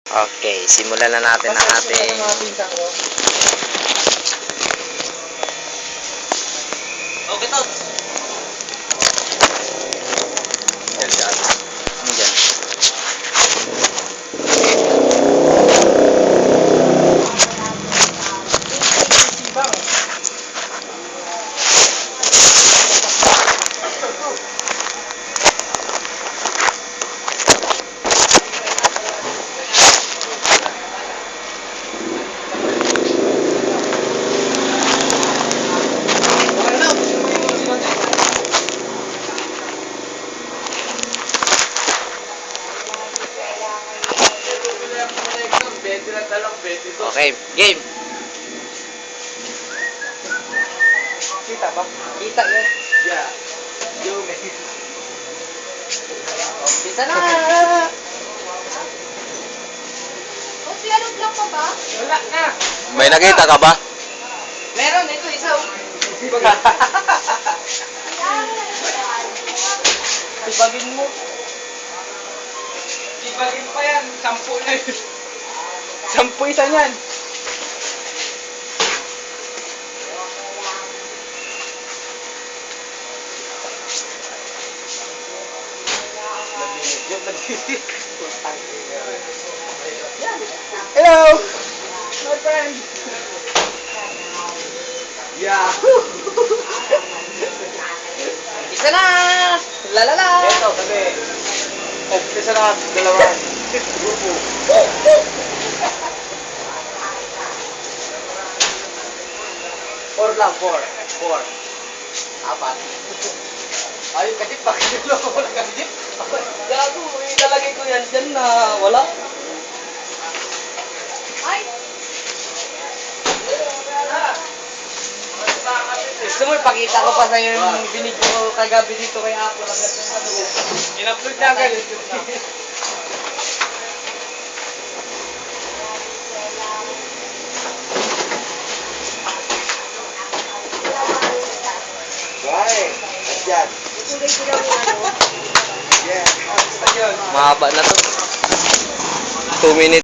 Okay, simulan na natin ang ating Okay, to. Diyan. Okay, game. Kita ba? Kita yan. Yeah. Yung Umpisa na. O, piano block pa ba? wala na. May nakita ka ba? Meron ito isa. Ibagin mo. Ibagin pa yan. 10 na yun. 10 isa niyan. Hello, my friend. Yahoo! Isa na. La la la. Ito, sabi. Umpisa na dalawa. Grupo. Four lang, four. Apat. Ayun, kasi bakit yung loko na kasi? Gago, ilalagay ko yan dyan na wala. Ay, Gusto mo ipakita ko pa sa'yo yung binigyo ko kagabi dito kay Apple. In-upload na agad. Why? Andyan. tutulay ko lang yung ano. Yeah. Ayun. Mahaba na to. 2 minutes.